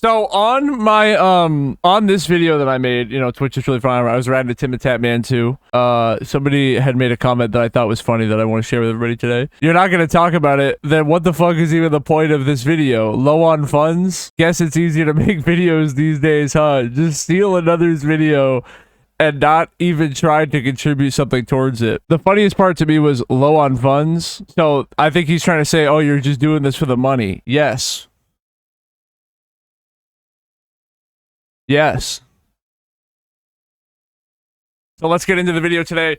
So on my on this video that I made, you know, Twitch is really fun. I was riding a Tim the Tap Man too. Somebody had made a comment that I thought was funny that I want to share with everybody today. You're not going to talk about it, then what the fuck is even the point of this video? Low on funds? Guess it's easier to make videos these days, huh? Just steal another's video and not even try to contribute something towards it. The funniest part to me was low on funds. So I think he's trying to say, oh, you're just doing this for the money. Yes. Yes. So let's get into the video today.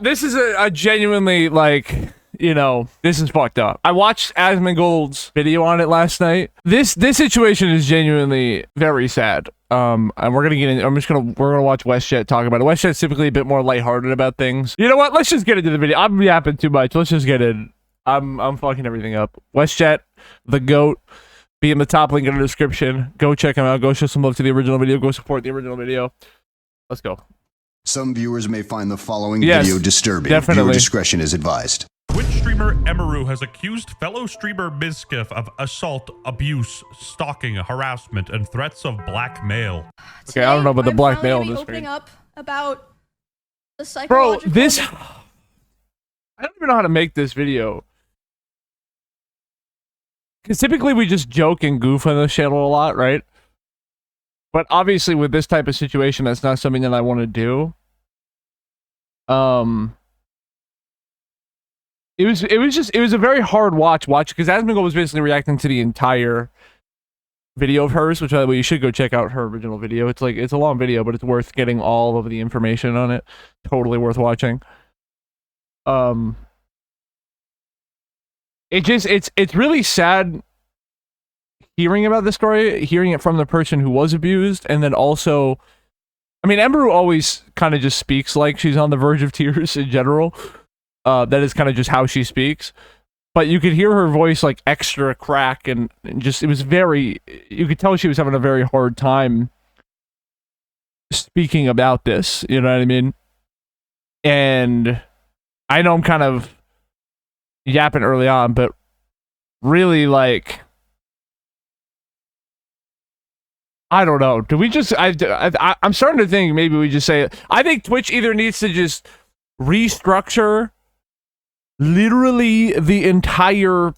This is a genuinely, like, you know, this is fucked up. I watched Asmongold's video on it last night. This situation is genuinely very sad. And we're gonna get in. We're gonna watch WestJet talk about it. WestJet's typically a bit more lighthearted about things. You know what? Let's just get into the video. I'm yapping too much. Let's just get in. I'm fucking everything up. WestJet, the GOAT. Be in the top link in the description. Go check him out. Go show some love to the original video. Go support the original video. Let's go. Some viewers may find the following video disturbing. Definitely. Viewer discretion is advised. Twitch streamer Emiru has accused fellow streamer Mizkif of assault, abuse, stalking, harassment, and threats of blackmail. Okay, I don't know about the blackmail in this opening up about the psychological... Bro, this... I don't even know how to make this video. Because typically we just joke and goof on this channel a lot, right? But obviously with this type of situation, that's not something that I want to do. It was a very hard watch because Asmongold was basically reacting to the entire video of hers, which by the way, you should go check out her original video. It's like, it's a long video, but it's worth getting all of the information on it. Totally worth watching. It's really sad hearing about this story, hearing it from the person who was abused, and then also, I mean, Emiru always kind of just speaks like she's on the verge of tears in general. That is kind of just how she speaks. But you could hear her voice like extra crack, and just, it was very, you could tell she was having a very hard time speaking about this, you know what I mean? And I know I'm kind of yapping early on, but really, like, I don't know. Do we just, I'm starting to think maybe we just say, I think Twitch either needs to just restructure literally the entire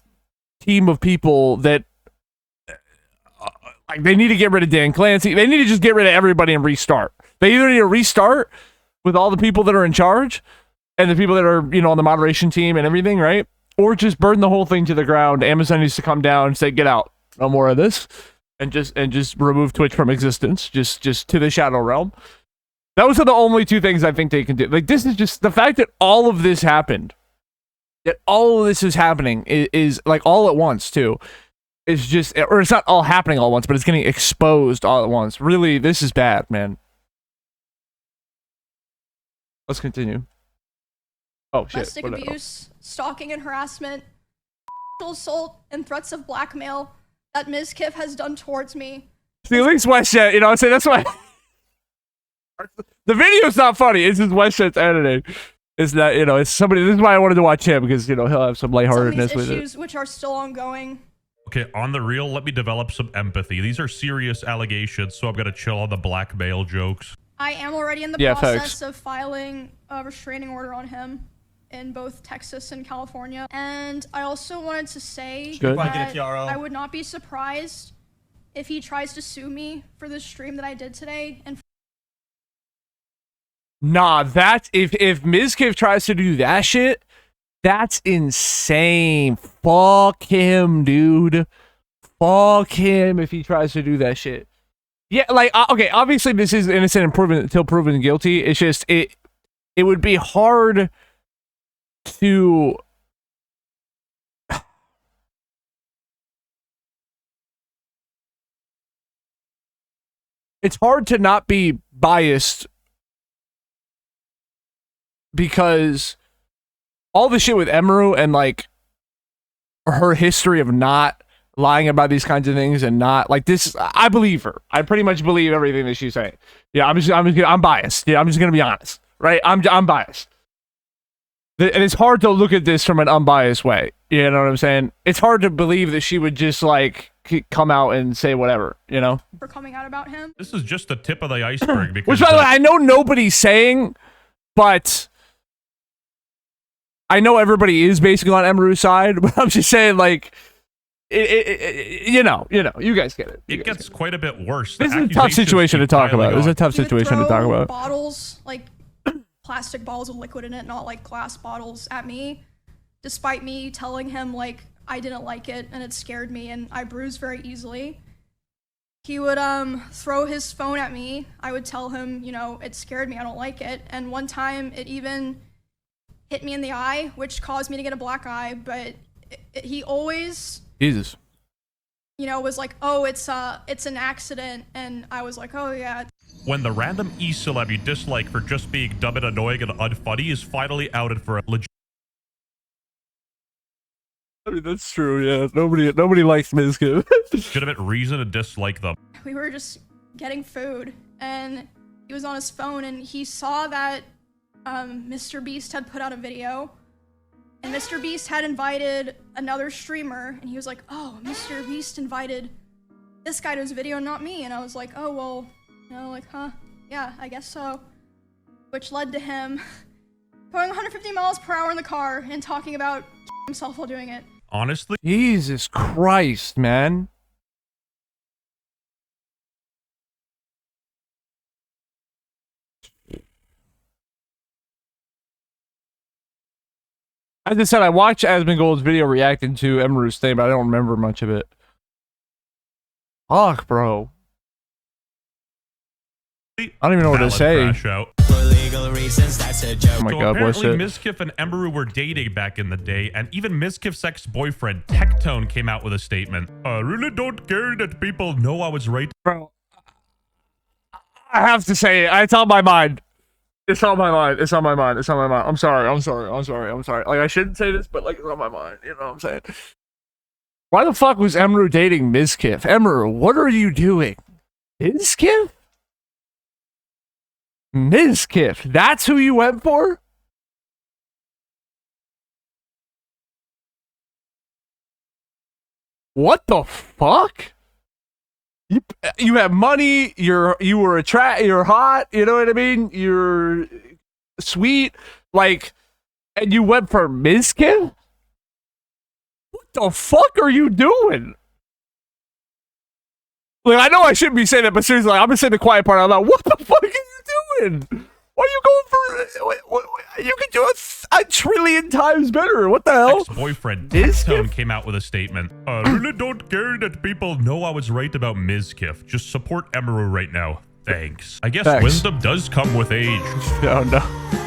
team of people that, like, they need to get rid of Dan Clancy. They need to just get rid of everybody and restart. They either need to restart with all the people that are in charge and the people that are, you know, on the moderation team and everything, right? Or just burn the whole thing to the ground. Amazon needs to come down and say, get out. No more of this. And just remove Twitch from existence. Just to the shadow realm. Those are the only two things I think they can do. Like, this is just, the fact that all of this happened. That all of this is happening is like all at once, too. It's just, or it's not all happening all at once, but it's getting exposed all at once. Really, this is bad, man. Let's continue. Oh, shit. Domestic abuse, stalking and harassment, assault, and threats of blackmail that Mizkif has done towards me. See, at least WestJet, you know what I'm saying? That's why... The video's not funny. It's just WestJet's editing. It's not, you know, it's somebody... This is why I wanted to watch him, because, you know, he'll have some lightheartedness with it. Issues which are still ongoing. Okay, on the real, let me develop some empathy. These are serious allegations, so I'm gonna chill on the blackmail jokes. I am already in the process of filing a restraining order on him in both Texas and California. And I also wanted to say that I would not be surprised if he tries to sue me for the stream that I did today. And nah, that's, if Mizkif tries to do that shit, that's insane. Fuck him, dude. Fuck him if he tries to do that shit. Yeah, like, okay, obviously this is innocent until proven guilty. It's just, it would be hard to... It's hard to not be biased because all the shit with Emiru and, like, her history of not lying about these kinds of things and not, like, this, I believe her. I pretty much believe everything that she's saying. Yeah, I'm biased. Yeah, I'm just gonna be honest, right? I'm biased. And it's hard to look at this from an unbiased way. You know what I'm saying? It's hard to believe that she would just, like, come out and say whatever, you know? For coming out about him. This is just the tip of the iceberg. Because, which, by the way, I know nobody's saying, but I know everybody is basically on Emiru's side, but I'm just saying, like, you know, you guys get it. It gets quite a bit worse. This is a tough situation to talk about. This is a tough situation to talk about. Bottles, like plastic bottles with liquid in it, not like glass bottles, at me, despite me telling him like I didn't like it and it scared me and I bruised very easily. He would throw his phone at me. I would tell him, you know, it scared me, I don't like it. And one time it even hit me in the eye, which caused me to get a black eye, but he always, Jesus, you know, was like, oh, it's an accident, and I was like, oh yeah. When the random e-celeb you dislike for just being dumb and annoying and unfunny is finally outed for a legit. I mean, that's true, yeah. Nobody likes Mizkif. legitimate reason to dislike them. We were just getting food, and he was on his phone, and he saw that Mr. Beast had put out a video, and Mr. Beast had invited another streamer, and he was like, oh, Mr. Beast invited this guy to his video, not me. And I was like, oh, well, you know, like, huh, yeah, I guess so. Which led to him going 150 miles per hour in the car and talking about himself while doing it. Honestly, Jesus Christ, man. As I said, I watched Asmongold's video reacting to Emiru's thing, but I don't remember much of it. Fuck, bro. I don't even know what to say. Oh my god, apparently Mizkif and Emiru were dating back in the day, and even Mizkif's ex-boyfriend, Tectone, came out with a statement. I really don't care that people know I was right. Bro, I have to say, it's on my mind. It's on my mind. It's on my mind. It's on my mind. I'm sorry. Like, I shouldn't say this, but, like, it's on my mind. You know what I'm saying? Why the fuck was Emiru dating Mizkif? Emiru, what are you doing? Mizkif? Mizkif, that's who you went for? What the fuck? You have money, you're hot, you know what I mean? You're sweet, like, and you went for Mizkif? What the fuck are you doing? Like, I know I shouldn't be saying that, but seriously, like, I'm gonna say the quiet part out loud. What the fuck are you doing? Why are you going for? You could do it a trillion times better. What the hell? Ex-boyfriend Tectone came out with a statement. I really don't care that people know I was right about Mizkif. Just support Emiru right now. Thanks. I guess wisdom does come with age. No,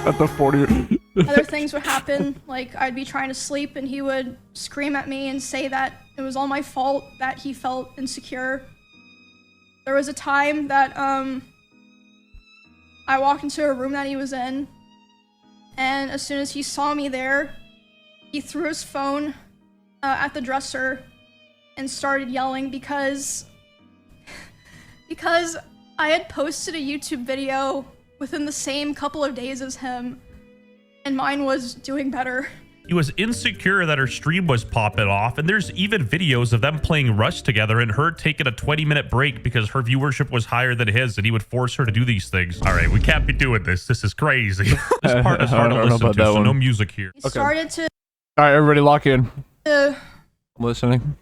at the 40. Other things would happen, like I'd be trying to sleep and he would scream at me and say that it was all my fault that he felt insecure. There was a time that I walked into a room that he was in, and as soon as he saw me there, he threw his phone at the dresser and started yelling because I had posted a YouTube video within the same couple of days as him, and mine was doing better. He was insecure that her stream was popping off, and there's even videos of them playing Rust together and her taking a 20-minute break because her viewership was higher than his, and he would force her to do these things. All right, we can't be doing this. This is crazy. This part is hard to listen to, so no music here. He started to... All right, everybody lock in. I'm listening.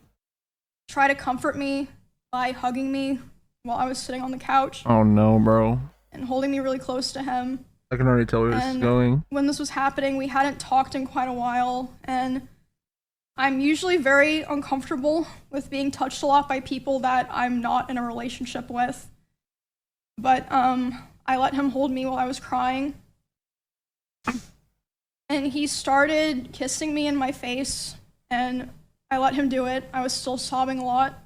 Try to comfort me by hugging me while I was sitting on the couch. Oh no, bro. And holding me really close to him. I can already tell where this is going. When this was happening, we hadn't talked in quite a while, and I'm usually very uncomfortable with being touched a lot by people that I'm not in a relationship with. But I let him hold me while I was crying. And he started kissing me in my face, and I let him do it. I was still sobbing a lot.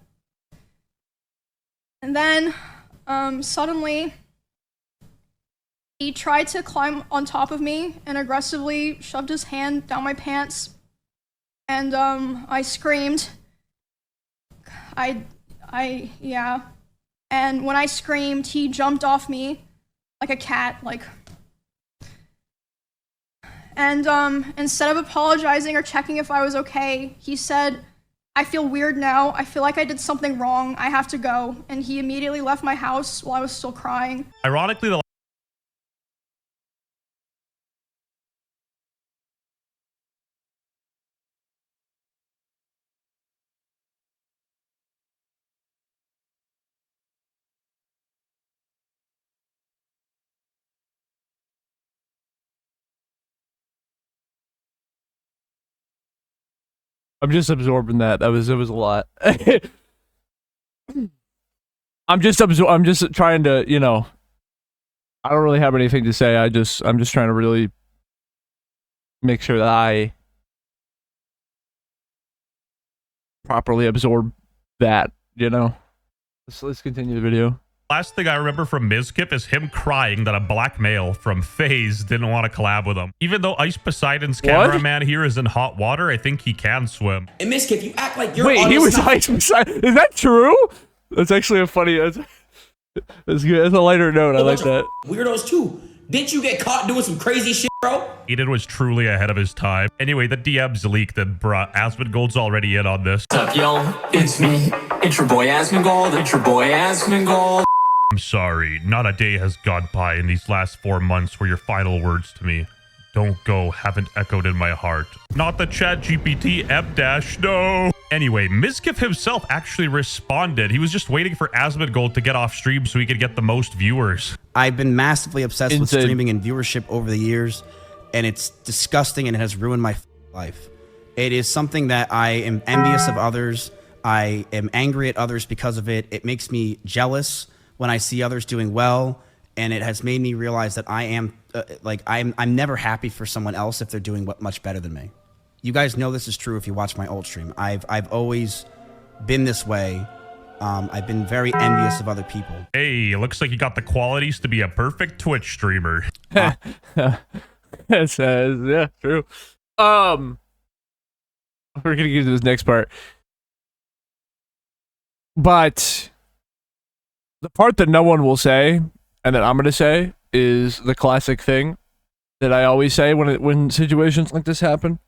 And then suddenly, he tried to climb on top of me and aggressively shoved his hand down my pants, and I screamed. Yeah. And when I screamed, he jumped off me like a cat, like. And instead of apologizing or checking if I was okay, he said, I feel weird now. I feel like I did something wrong. I have to go. And he immediately left my house while I was still crying. Ironically, the I'm just absorbing that. It was a lot. I'm just trying to, you know, I don't really have anything to say. I'm just trying to really make sure that I properly absorb that, you know. Let's continue the video. last thing I remember from Mizkif is him crying that a blackmail from FaZe didn't want to collab with him. Even though Ice Poseidon's cameraman here is in hot water, I think he can swim. And Mizkif, you act like you're Wait, he was Ice Poseidon. Is that true? That's actually a funny... That's good. That's a lighter note. I like that. Weirdos too. Didn't you get caught doing some crazy shit, bro? Aiden was truly ahead of his time. Anyway, the DMs leaked and bruh, Asmongold's already in on this. What's up, yo? It's me. It's your boy Asmongold. It's your boy Asmongold. I'm sorry, not a day has gone by in these last 4 months where your final words to me, "Don't go," haven't echoed in my heart. Not the ChatGPT M-dash, no. Anyway, Mizkif himself actually responded. He was just waiting for Asmongold to get off stream so he could get the most viewers. I've been massively obsessed with Insane. streaming and viewership over the years, and it's disgusting and it has ruined my life. It is something that I am envious of others. I am angry at others because of it. It makes me jealous when I see others doing well, and it has made me realize that I am I'm never happy for someone else if they're doing much better than me. You guys know this is true if you watch my old stream. I've always been this way. I've been very envious of other people. Hey, looks like you got the qualities to be a perfect Twitch streamer. It says, yeah, true. We're gonna get to this next part, but the part that no one will say and that I'm gonna say is the classic thing that I always say when situations like this happen.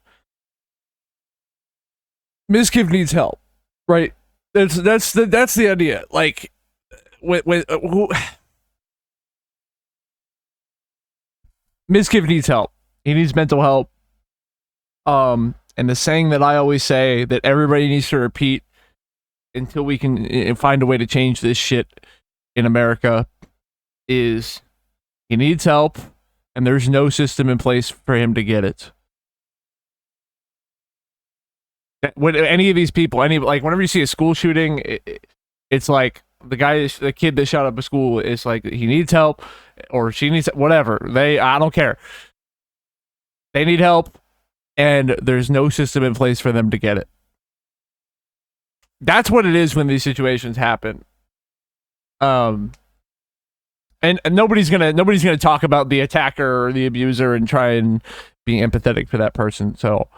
Mizkif needs help, right? That's the idea. Like, Mizkif needs help. He needs mental help. And the saying that I always say that everybody needs to repeat until we can find a way to change this shit in America is he needs help, and there's no system in place for him to get it. When any of these people, whenever you see a school shooting, it's like the kid that shot up a school is like he needs help or she needs whatever. I don't care. They need help, and there's no system in place for them to get it. That's what it is when these situations happen. And nobody's gonna talk about the attacker or the abuser and try and be empathetic for that person. So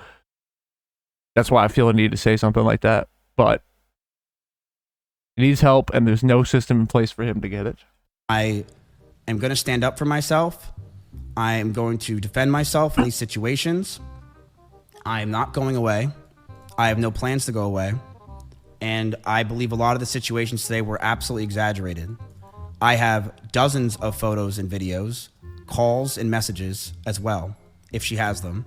that's why I feel a need to say something like that. But he needs help, and there's no system in place for him to get it. I am going to stand up for myself. I am going to defend myself in these situations. I am not going away. I have no plans to go away. And I believe a lot of the situations today were absolutely exaggerated. I have dozens of photos and videos, calls and messages as well, if she has them.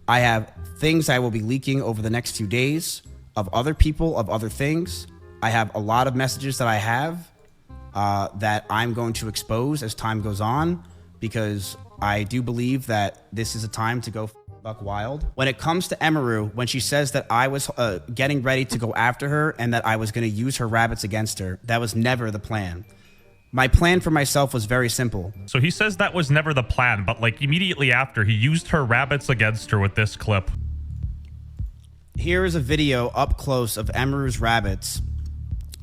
I have things I will be leaking over the next few days of other people, of other things. I have a lot of messages that I have that I'm going to expose as time goes on, because I do believe that this is a time to go buck wild. When it comes to Emiru, when she says that I was getting ready to go after her and that I was going to use her rabbits against her, that was never the plan. My plan for myself was very simple. So he says that was never the plan, but like immediately after, he used her rabbits against her with this clip. Here is a video up close of Emiru's rabbits.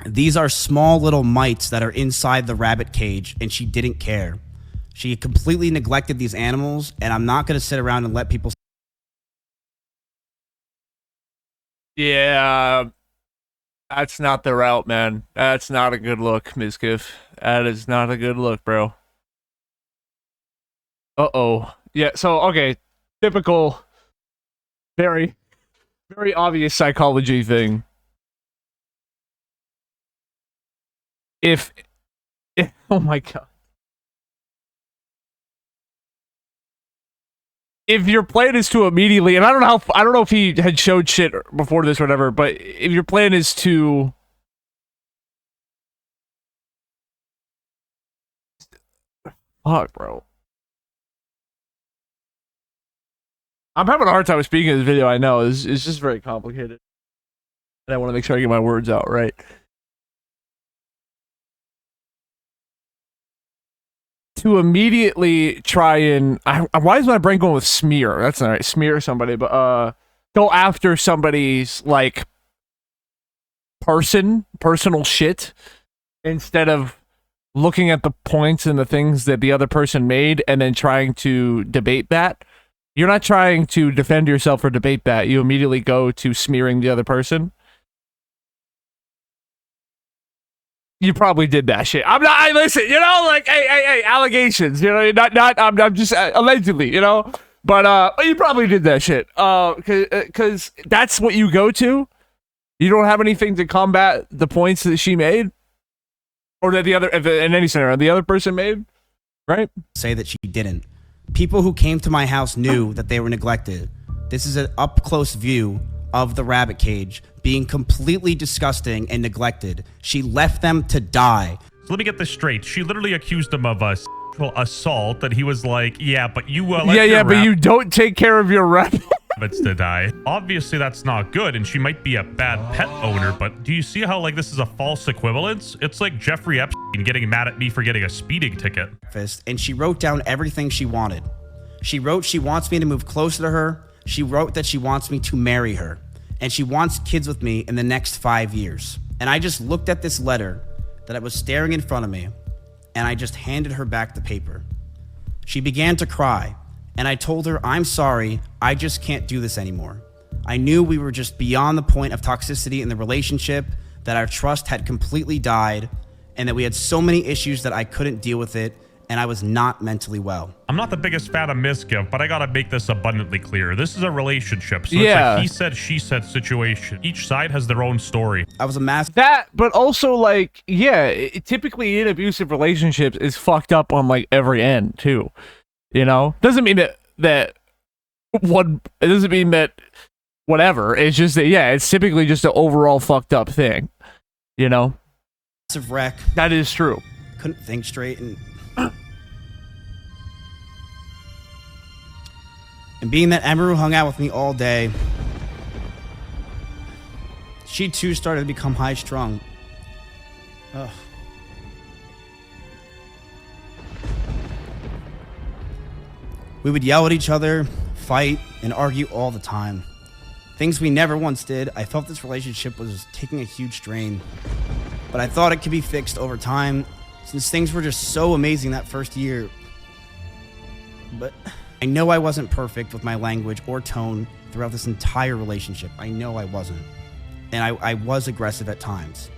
These are small little mites that are inside the rabbit cage, and she didn't care. She completely neglected these animals, and I'm not going to sit around and let people... Yeah, that's not the route, man. That's not a good look, Mizkif. That is not a good look, bro. Uh-oh. Yeah, so, okay. Typical, very, very obvious psychology thing. if oh my god. If your plan is to immediately, and I don't know if he had showed shit before this or whatever, but if your plan is to fuck, bro. I'm having a hard time speaking in this video, I know. It's just very complicated. And I want to make sure I get my words out right. To immediately try and why is my brain going with smear? That's not right. Smear somebody, but go after somebody's like personal shit instead of looking at the points and the things that the other person made and then trying to debate that. You're not trying to defend yourself or debate that. You immediately go to smearing the other person. You probably did that shit. I'm not. I listen. You know, like, hey, allegations. You know, not. I'm just allegedly. You know, but you probably did that shit. Because that's what you go to. You don't have anything to combat the points that she made, or that the other, in any scenario, the other person made, right? Say that she didn't. People who came to my house knew that they were neglected. This is an up-close view of the rabbit cage being completely disgusting and neglected. She left them to die. So let me get this straight. She literally accused him of sexual assault, that he was like, yeah, but you but you don't take care of your rabbits to die. Obviously, that's not good, and she might be a bad pet owner, but do you see how, like, this is a false equivalence? It's like Jeffrey Epstein getting mad at me for getting a speeding ticket. And she wrote down everything she wanted. She wrote she wants me to move closer to her. She wrote that she wants me to marry her. And she wants kids with me in the next 5 years. And I just looked at this letter that was staring in front of me, and I just handed her back the paper. She began to cry. And I told her, I'm sorry, I just can't do this anymore. I knew we were just beyond the point of toxicity in the relationship, that our trust had completely died, and that we had so many issues that I couldn't deal with it, and I was not mentally well. I'm not the biggest fan of Mizkif, but I gotta make this abundantly clear. This is a relationship, so yeah. It's a he said, she said situation. Each side has their own story. I was a massive... That, but also, like, yeah, typically in abusive relationships is fucked up on, like, every end, too. You know, doesn't mean that it doesn't mean that whatever. It's just that, yeah, it's typically just an overall fucked up thing. You know, massive wreck. That is true. Couldn't think straight, and being that Emiru hung out with me all day, she too started to become high strung. Ugh. We would yell at each other, fight, and argue all the time. Things we never once did. I felt this relationship was taking a huge strain, but I thought it could be fixed over time, since things were just so amazing that first year. But I know I wasn't perfect with my language or tone throughout this entire relationship. I know I wasn't. And I was aggressive at times.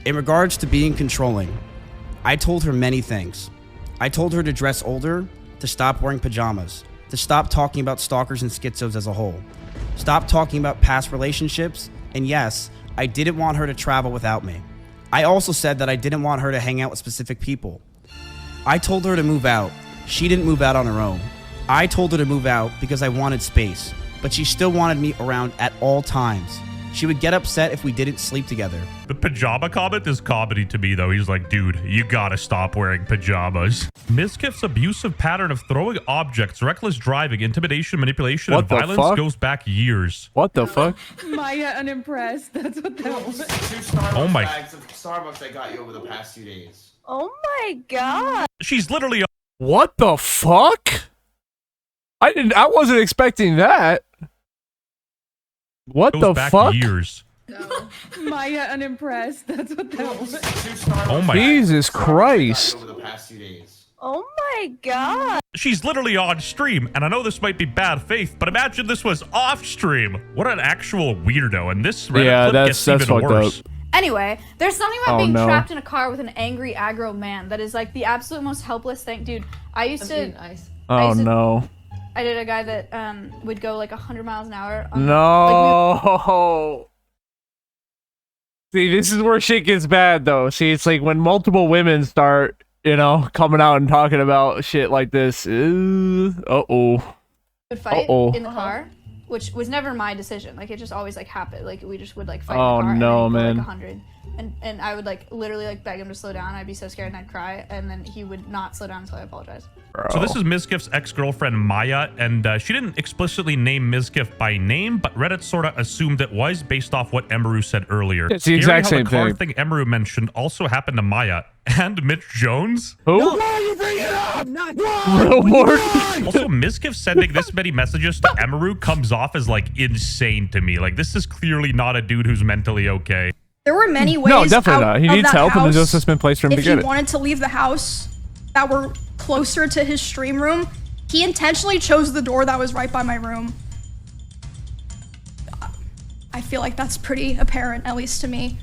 In regards to being controlling, I told her many things. I told her to dress older, to stop wearing pajamas, to stop talking about stalkers and schizos as a whole, stop talking about past relationships, and yes, I didn't want her to travel without me. I also said that I didn't want her to hang out with specific people. I told her to move out. She didn't move out on her own. I told her to move out because I wanted space, but she still wanted me around at all times. She would get upset if we didn't sleep together. The pajama comment is comedy to me, though. He's like, dude, you gotta stop wearing pajamas. Mizkif's abusive pattern of throwing objects, reckless driving, intimidation, manipulation, and violence goes back years. What the fuck? Maya unimpressed. That's what that was. 2 Starbucks bags of Starbucks I got you over the past few days. Oh my god. She's literally... What the fuck? I wasn't expecting that. What the fuck? Years. No. Maya unimpressed. That's what that was. Oh my Jesus Christ. Over the past few days. Oh my god. She's literally on stream, and I know this might be bad faith, but imagine this was off stream. What an actual weirdo, and this Reddit clip gets even worse. Up. Anyway, there's something about being trapped in a car with an angry, aggro man that is like the absolute most helpless thing. Dude, I used to... I did a guy that would go like 100 miles an hour. On, no. See, this is where shit gets bad, though. See, it's like when multiple women start, you know, coming out and talking about shit like this. Uh-oh. Would fight in the car, which was never my decision. Like, it just always, like, happened. Like, we just would, like, fight in the car. No, and man. Go, like, 100. And I would, like, literally, like, beg him to slow down. I'd be so scared and I'd cry. And then he would not slow down until I apologized. So this is Mizkif's ex-girlfriend Maya, and she didn't explicitly name Mizkif by name, but Reddit sort of assumed it was based off what Emiru said earlier. It's the exact same the car thing. thing Emiru mentioned also happened to Maya and Mitch Jones. Who? No, why are you bringing it up? Not Also, Mizkif sending this many messages to Emiru comes off as like insane to me. Like, this is clearly not a dude who's mentally okay. There were many ways. No, definitely not. He needs help, and there's no assessment place for him to get it. If he wanted to leave the house that were closer to his stream room, he intentionally chose the door that was right by my room. I feel like that's pretty apparent, at least to me.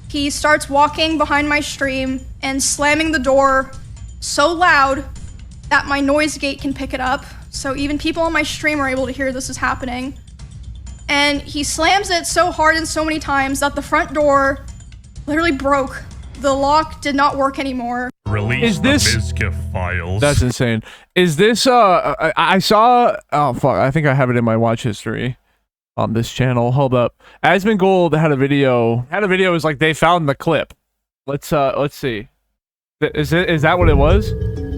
He starts walking behind my stream and slamming the door so loud that my noise gate can pick it up. So even people on my stream are able to hear this is happening. And he slams it so hard and so many times that the front door literally broke. The lock did not work anymore. Release the Mizkif files. That's insane. Is this I saw, oh fuck, I think I have it in my watch history on this channel. Hold up. Asmongold had a video. Is like they found the clip. Let's see. Is that what it was?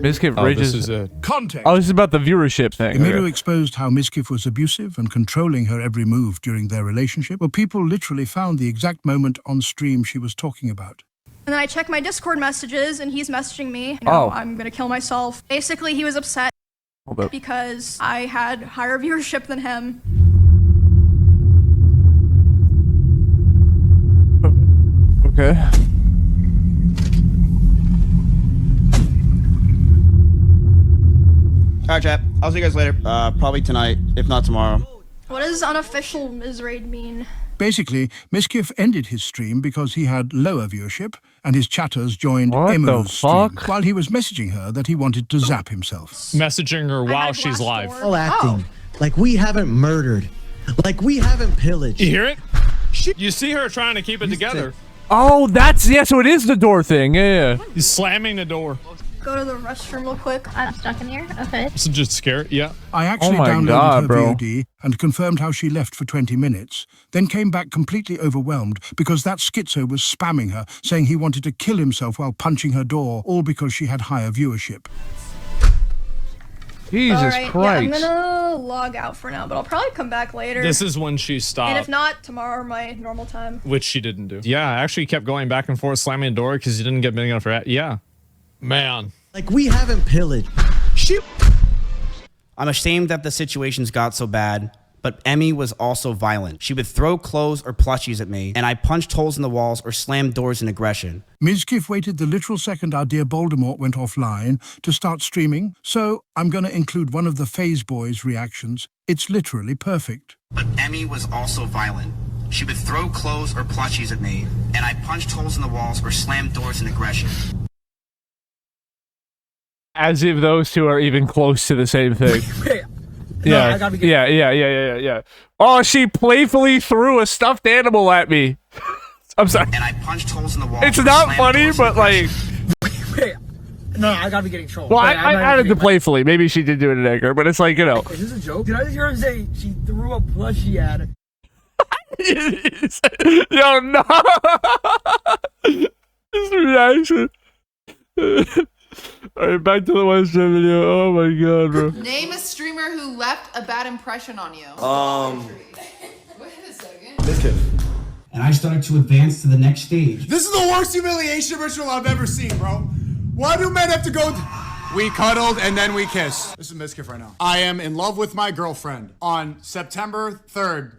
Mizkif rages. This is it. Context. Oh, this is about the viewership thing. Emiru exposed how Mizkif was abusive and controlling her every move during their relationship. Well, people literally found the exact moment on stream she was talking about. And then I check my Discord messages, and he's messaging me. You know, I'm gonna kill myself. Basically, he was upset because I had higher viewership than him. Okay. Alright, chat. I'll see you guys later. Probably tonight, if not tomorrow. What does unofficial Mizraid mean? Basically, Mizkif ended his stream because he had lower viewership, and his chatters joined Emiru's stream while he was messaging her that he wanted to zap himself. Messaging her while she's live. All acting. Like we haven't murdered. Like we haven't pillaged. You hear it? You see her trying to keep it together. Oh, so it is the door thing. Yeah. He's slamming the door. Go to the restroom real quick. I'm stuck in here. Okay. So just scared. Yeah. I actually downloaded her VOD and confirmed how she left for 20 minutes, then came back completely overwhelmed because that schizo was spamming her, saying he wanted to kill himself while punching her door, all because she had higher viewership. Jesus Christ. Yeah, I'm gonna log out for now, but I'll probably come back later. This is when she stopped. And if not, tomorrow my normal time. Which she didn't do. Yeah, I actually kept going back and forth, slamming the door because you didn't get big enough for that. Yeah. Man. Like we haven't pillaged. I'm ashamed that the situations got so bad, but Emmy was also violent. She would throw clothes or plushies at me, and I punched holes in the walls or slammed doors in aggression. Mizkif waited the literal second our dear Voldemort went offline to start streaming, so I'm gonna include one of the Phase Boys' reactions. It's literally perfect. But Emmy was also violent. She would throw clothes or plushies at me, and I punched holes in the walls or slammed doors in aggression. As if those two are even close to the same thing. Yeah. Oh, she playfully threw a stuffed animal at me. I'm sorry. And I punched holes in the walls. It's not funny, but like. No, I gotta be getting trolled. Well, I added the playfully. Maybe she did do it in anger, but it's like, you know. Is this a joke? Did I just hear him say she threw a plushie at her? Yo, no. This reaction. Alright, back to the Western video. Oh my god, bro. Name a streamer who left a bad impression on you. Wait a second. Mizkif. And I started to advance to the next stage. This is the worst humiliation ritual I've ever seen, bro. Why do men have to go? We cuddled and then we kissed. This is Mizkif right now. I am in love with my girlfriend. On September 3rd,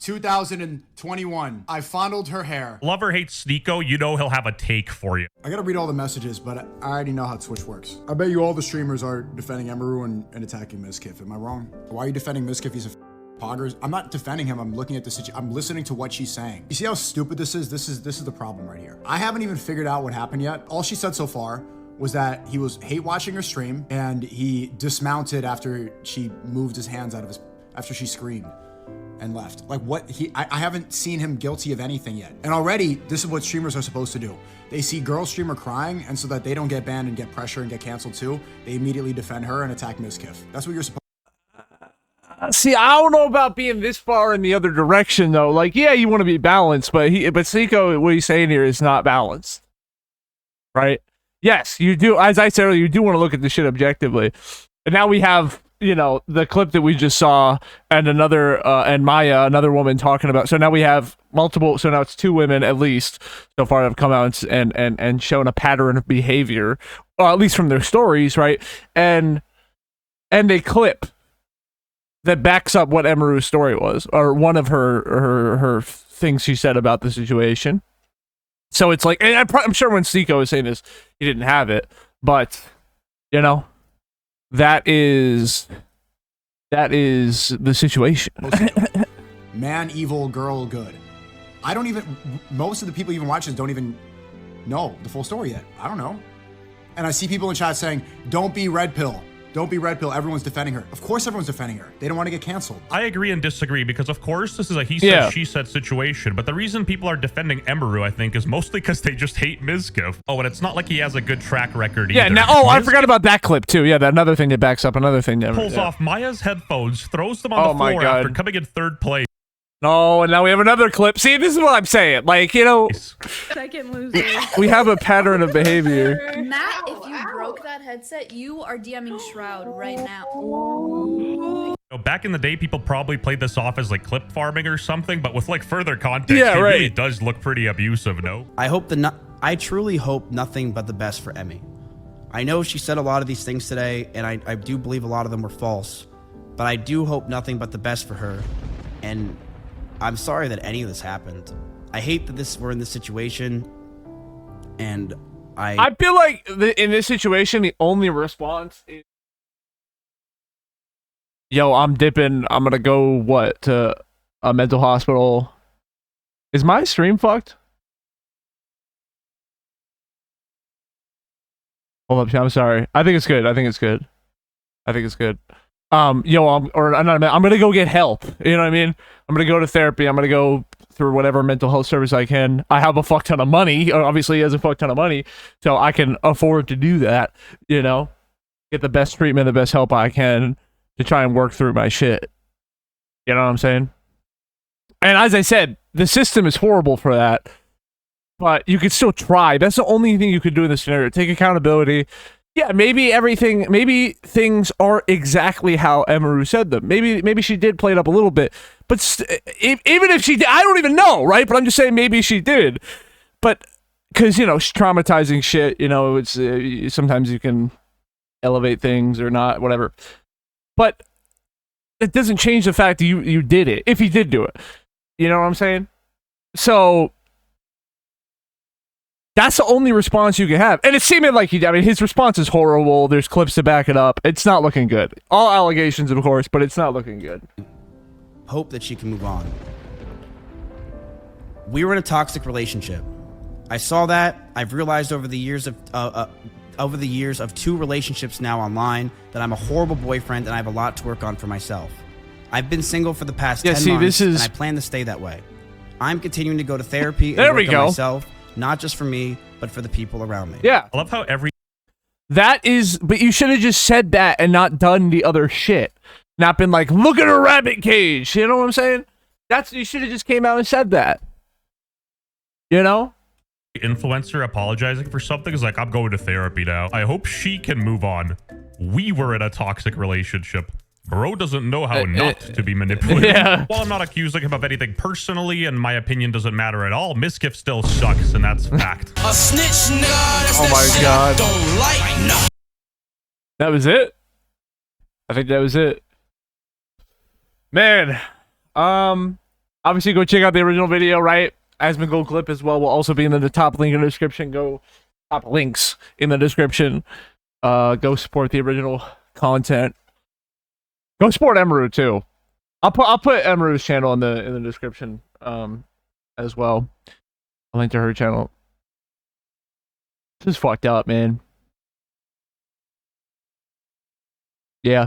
2021, I fondled her hair. Lover hates Sneeko, you know he'll have a take for you. I gotta read all the messages, but I already know how Twitch works. I bet you all the streamers are defending Emiru and attacking Mizkif. Am I wrong? Why are you defending Mizkif? He's a poggers. I'm not defending him. I'm looking at the situation. I'm listening to what she's saying. You see how stupid this is? This is the problem right here. I haven't even figured out what happened yet. All she said so far was that he was hate watching her stream and he dismounted after she moved his hands out of his, after she screamed. and left. Like what I haven't seen him guilty of anything yet. And already, this is what streamers are supposed to do. They see girl streamer crying, and so that they don't get banned and get pressure and get canceled too, they immediately defend her and attack Mizkif. That's what you're supposed to. See, I don't know about being this far in the other direction though. Like, yeah, you want to be balanced, but Seiko, what he's saying here is not balanced, right? Yes, you do. As I said earlier, you do want to look at the shit objectively. And now we have, you know, the clip that we just saw, and another, and Maya, another woman talking about. So now we have multiple. So now it's 2 women at least so far that have come out and shown a pattern of behavior, or at least from their stories, right? And a clip that backs up what Emiru's story was, or one of her things she said about the situation. So it's like, and I'm sure when Seiko was saying this, he didn't have it, but you know, that is the situation. Man, evil, girl, good. I don't even, most of the people even watching this don't even know the full story yet. I don't know. And I see people in chat saying, don't be red pill. Don't be red pill. Everyone's defending her. Of course everyone's defending her. They don't want to get canceled. I agree and disagree because, of course, this is a he said, she said situation. But the reason people are defending Emiru, I think, is mostly because they just hate Mizkif. Oh, and it's not like he has a good track record either. Yeah, now, I forgot about that clip, too. Yeah, that another thing that backs up another thing. Pulls off Maya's headphones, throws them on the floor after coming in 3rd place. No, and now we have another clip. See, this is what I'm saying. Like, you know, Second loser. we have a pattern of behavior. Matt, if you broke that headset, you are DMing Shroud right now. Back in the day, people probably played this off as like clip farming or something, but with like further context, yeah, it right. really does look pretty abusive, no? I truly hope nothing but the best for Emmy. I know she said a lot of these things today, and I do believe a lot of them were false, but I do hope nothing but the best for her. And I'm sorry that any of this happened. I hate that we're in this situation, and I feel like in this situation, the only response is, yo, I'm dipping. I'm gonna go to a mental hospital. Is my stream fucked? Hold up, I'm sorry. I think it's good. Yo, I'm gonna go get help. You know what I mean? I'm gonna go to therapy. I'm gonna go through whatever mental health service I can. I have a fuck ton of money. Obviously, he has a fuck ton of money, so I can afford to do that. You know, get the best treatment, the best help I can to try and work through my shit. You know what I'm saying? And as I said, the system is horrible for that, but you could still try. That's the only thing you could do in this scenario. Take accountability. Yeah, maybe things aren't exactly how Emiru said them. Maybe she did play it up a little bit. But even if she did, I don't even know, right? But I'm just saying maybe she did. But because, you know, traumatizing shit, you know, it's sometimes you can elevate things or not, whatever. But it doesn't change the fact that you did it, if you did do it. You know what I'm saying? So that's the only response you can have. And it seemed like he did. I mean, his response is horrible. There's clips to back it up. It's not looking good. All allegations, of course, but it's not looking good. Hope that she can move on. We were in a toxic relationship. I saw that. I've realized over the years of 2 relationships now online that I'm a horrible boyfriend and I have a lot to work on for myself. I've been single for the past 10 months and I plan to stay that way. I'm continuing to go to therapy and work on myself. Not just for me, but for the people around me. Yeah. I love how but you should have just said that and not done the other shit. Not been like, look at a rabbit cage. You know what I'm saying? You should have just came out and said that. You know? Influencer apologizing for something is like, I'm going to therapy now. I hope she can move on. We were in a toxic relationship. Bro doesn't know how not to be manipulated. Yeah. While I'm not accusing him of anything personally, and my opinion doesn't matter at all, Mizkif still sucks, and that's fact. A snitch, nah, that's oh my god. Don't like, no. That was it? I think that was it. Man. Obviously go check out the original video, right? Asmongold clip as well will also be in the top link in the description. Top links in the description. Go support the original content. Go support Emiru too. I'll put Emiru's channel in the description as well. I'll link to her channel. This is fucked up, man. Yeah.